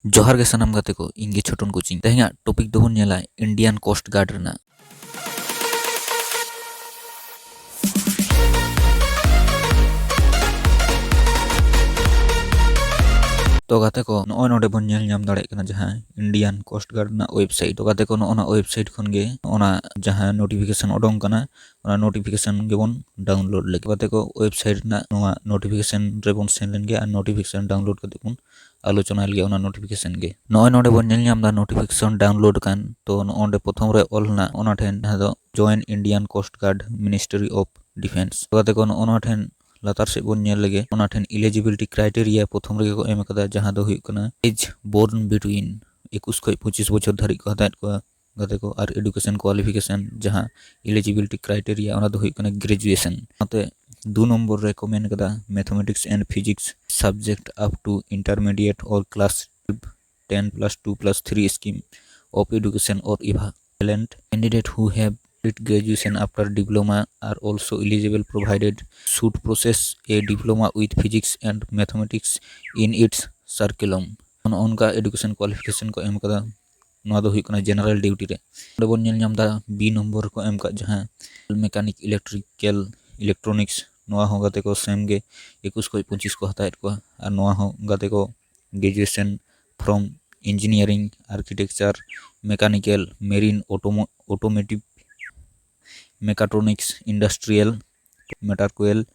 जोहार के सनम गाते को इंगे छोटन कोचिंग तेहेंगा टॉपिक दोबन नेला इंडियन कोस्ट गार्ड रना तो गाते को नॉय नोडे बन नेल नाम दाड़े कना जहां इंडियन कोस्ट गार्ड ना वेबसाइट तो गाते को नॉना वेबसाइट खन गे ओना जहां नोटिफिकेशन ओडोंग कना ओना नोटिफिकेशन गे बन डाउनलोड लेके गाते को वेबसाइट ना नोआ नोटिफिकेशन रे बन सेन लेन गे आ नोटिफिकेशन डाउनलोड कते बन आलोचना लगे ओना नोटिफिकेशन गे नॉय नोडे बन नेल नाम दा नोटिफिकेशन डाउनलोड कान तो ओंडे प्रथम रे ऑल ना ओना ठेन दो join Indian Coast Guard Ministry of Defence गाते को ओना ठेन लातार से बन नेल लगे ओना ठेन एलिजिबिलिटी क्राइटेरिया प्रथम रे को एम कदा जहां दो हुई कना एज बोर्न बिटवीन 21 खय 25 बछर धारी को हतात को गाते को आर एडुकेशन क्वालिफिकेशन जहां एलिजिबिलिटी क्राइटेरिया ओना दो हुई कना ग्रेजुएशन नाते 2 नंबर रे को मेन कदा mathematics and physics subject up to intermediate और class 10 plus 2 plus 3 scheme of education or equivalent candidate who have graduation after diploma are also eligible provided should process a diploma with physics and mathematics in its curriculum उनका education qualification को M कदा नोआ दो हुई कना general duty रे बन नेल नाम दा बी नंबर को एम का जहां मैकेनिक इलेक्ट्रिकल इलेक्ट्रॉनिक्स नोआ हो गाते को सेम गे 21 को 25 को हतायत को और नोआ हो गाते को graduation from engineering architecture mechanical marine automotive mechatronics industrial metallurgical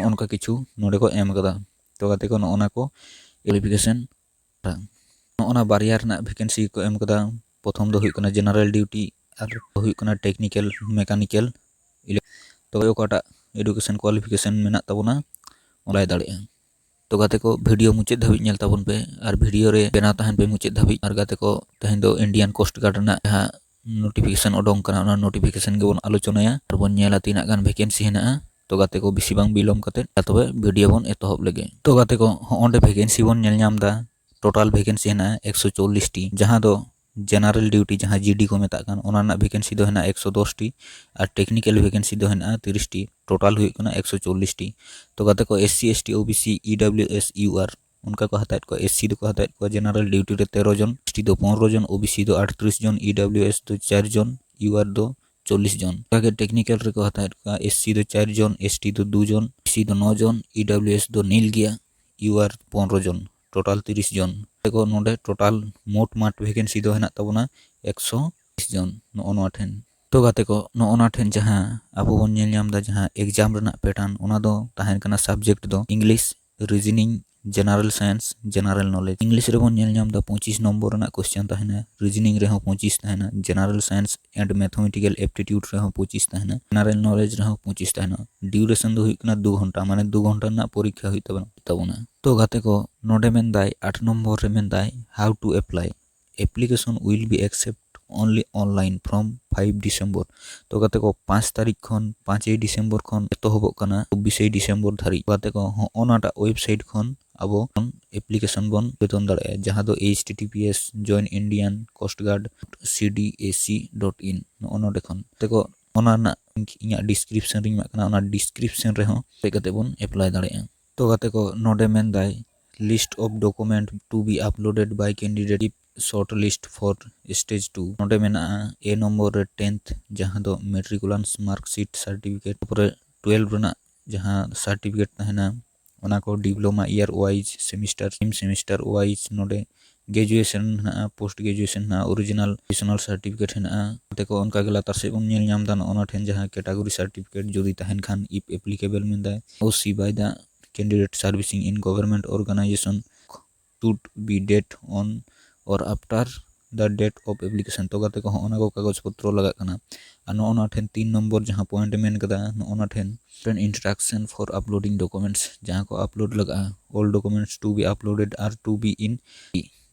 उनका किछु नोडे को एम कदा तो गाते को नोना को क्वालिफिकेशन नोना बारिया रना वैकेंसी को एम कदा प्रथम दो हुई कना जनरल ड्यूटी और हुई कना टेक्निकल मैकेनिकल तो ओकाटा एडुकेशन क्वालिफिकेशन मेना तबना ओलाय दाड़े तो गाते को वीडियो मुचाद धाबी नेल ताबन पे और वीडियो रे बेना तहन पे मुचाद धाबी और गाते को तहन दो इंडियन कोस्ट गार्ड ना जहां नोटिफिकेशन ओडोंग कना ओना नोटिफिकेशन गे बन आलोचनाया और बन नेला तीना गान वैकेंसी हेना तो गाते को बेसी बांग बिलम कते तबे वीडियो बन एतहब लगे तो गाते को ओंडे वैकेंसी बन नेल नाम दा टोटल वैकेंसी हेना 140 टी जहां दो जनरल ड्यूटी जहां जीडी को मेता कान ओना ना वैकेंसी दो हेना 110 टी और टेक्निकल वैकेंसी दो हेना 30 टी टोटल हुई कना 140 टी तो गाते को SC ST OBC EWS UR उनका को हतायत को एससी दो को हतायत को जनरल ड्यूटी रे 13 जन एसटी दो 15 जन ओबीसी दो 38 जन ईडब्ल्यूएस दो 4 जन यूआर दो 40 जन आगे टेक्निकल रे को हतायत को एससी दो 4 जन एसटी दो 2 जन एससी दो 9 जन ईडब्ल्यूएस दो नील गया यूआर 15 जन टोटल 30 जन देखो नोडे टोटल मोट माट वैकेंसी दो हेना तबना 120 जन नोआ ठेन तो गाते को नोना ठेन जहां आबो बन नेल नाम दा जहां एग्जाम रना पैटर्न ओना दो ताहेन कना सब्जेक्ट दो English reasoning general science general knowledge English रे बन नेल नाम दा 25 नंबर रना क्वेश्चन ताहेना रीजनिंग रे हो 25 ताहेना general science and mathematical aptitude रे हो 25 ताहेना जनरल नॉलेज रे हो 25 ताहेना ड्यूरेशन दो हुई कना 2 घंटा माने 2 घंटा ना परीक्षा हुई तबना तो गाते को नोडे मेन दाई 8 नंबर रे मेन दाई how to apply application will be accept only online from 5 December तो गाते को 5 तारीख खन 5 डिसेम्बर खन एतहबक कना 24 डिसेम्बर धारी गाते को ओनाटा वेबसाइट खन अब एप्लीकेशन बन बेतन दाड़े जहां दो https join indian coast guard cdac.in ओना देखन तेको ओना ना इया डिस्क्रिप्शन रिंग माकना ओना डिस्क्रिप्शन रे हो पे कते बन अप्लाई दाड़े तो गाते को नोडे मेन the list of document to be uploaded by candidate shortlist for stage 2 नोडे मेना ए नंबर 10th जहां दो मैट्रिकुलेंस मार्कशीट सर्टिफिकेट पर 12 रना जहां सर्टिफिकेट तहना ओना को diploma year wise semester wise नोडे ग्रेजुएशन ना पोस्ट ग्रेजुएशन ना ओरिजिनल एडिशनल सर्टिफिकेट हेना तेको उनका गला तार से उन नेल नाम दान ओना ठेन जहां कैटेगरी सर्टिफिकेट जदी तहन खान इफ एप्लीकेबल मिलदा ओसी by the candidate servicing in government organization to be date on or after the date of application तो गाते को ओना को कागज पत्र लगा कना आ नोना ठेन 3 नंबर जहां पॉइंट मेन कदा नोना ठेन इंस्ट्रक्शन फॉर अपलोडिंग डॉक्यूमेंट्स जहां को अपलोड लगा all documents to be uploaded are to be in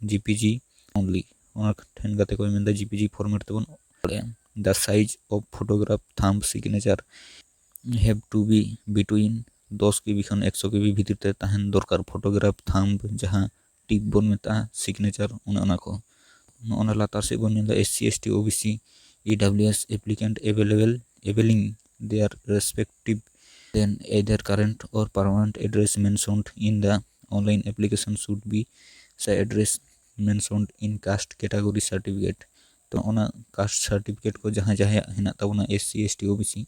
JPG only ओना ठेन गाते को मेन the JPG format तबन the size of photograph thumb signature have to be between 10 KB खन 100 केबी भीतर ते तहन दरकार फोटोग्राफ थंब जहां टिक बन मेता सिग्नेचर ओना को ओना लातार से बन nail SC ST OBC EWS applicant availing their respective then either current or permanent address mentioned in the online application should be से address mentioned in caste category certificate तो ओना कास्ट सर्टिफिकेट को जहाँ जहाँ हेना ताबोना SC ST OBC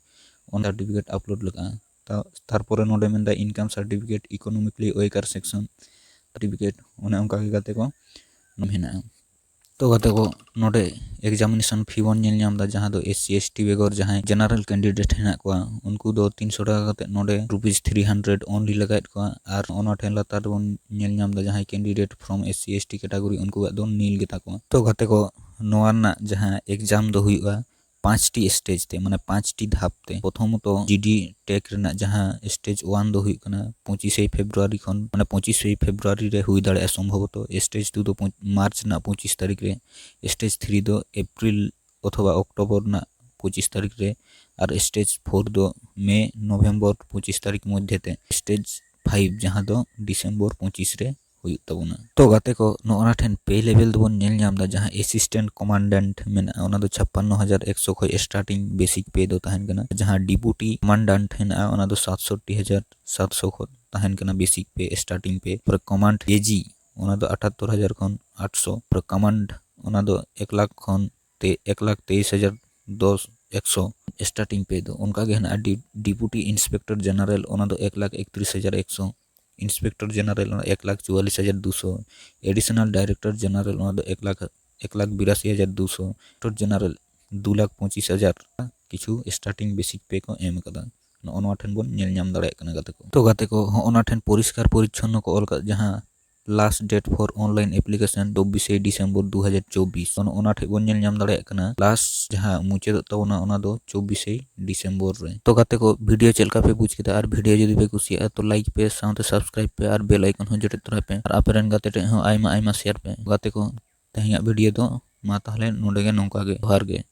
ओना certificate upload लगा तारपरे नोडे मेनदा income certificate economically weaker section certificate ओने ओंका गे गाते को हेना तो गाते को नोडे एग्जामिनेशन फी बन नेल नाम दा जहाँ दो SC ST बेगर जहाँ जनरल कैंडिडेट हेना को उनको दो 300 टाका काते नोडे ₹300 ओनली लगायत को आर ओना ठेन लातार बन नेल नाम दा जहाँ candidate from SC ST category उनको दो नील गेता को तो गाते को नोआ ना जहाँ एग्जाम दो हुआ 5टी स्टेज ते माने 5टी धाप ते प्रथमत GD टेक रेना जहाँ स्टेज 1 दो हुई कना 25 फेब्रुआरी खन माने 25 फेब्रुआरी रे हुई दाड़े संभवत स्टेज 2 दो मार्च ना 25 तारीख रे स्टेज 3 दो अप्रैल अथवा अक्टोबर ना 25 तारीख रे और स्टेज 4 दो मे नवंबर 25 तारीख मध्य ते स्टेज 5 जहाँ दो डिसेंबर 25 रे हुई तबना तो गाते को नोना ठेन पे लेवल दोबन नेल नाम दा जहाँ असिस्टेंट कमांडेंट मेना ओना दो 56,100 खय स्टार्टिंग बेसिक पे दो तहन कना जहाँ डिप्टी कमांडेंट हेना ओना दो 67,700 खय तहन कना बेसिक पे स्टार्टिंग पे पर कमांड एजी ओना दो 78,000 खन 800 पर कमांड ओना दो 1 लाख खन ते 1,23,100 स्टार्टिंग पे दो उनका गे हेना डिप्टी इंस्पेक्टर जनरल ओना दो 1,31,100 inspector general 1,44,200 additional director general 1,82,200 director general 2,25,000 किछु स्टार्टिंग बेसिक पे को एम कदा नोआ ठेन बन नेल नाम दाड़े कना गाते को तो गाते को ओना ठेन परिष्कार परिच्छन्न को ऑल जहाँ last date for online application 24 December 2024 ओना ठे बन नेल नाम दाड़े कना लास्ट जहाँ मुचे तबना ओना दो 24 डिसेंबर रे तो गाते को वीडियो चलका पे पूछ केता और वीडियो जदि पे कुसिया तो लाइक पे साउंड सब्सक्राइब पे और बेल आइकन हो जटे तोरा पे और आपेरन गाते टे हो आइमा आइमा शेयर पे गाते को तहिया वीडियो दो मा ताहले नोडे गे नोंका गे जोहार गे।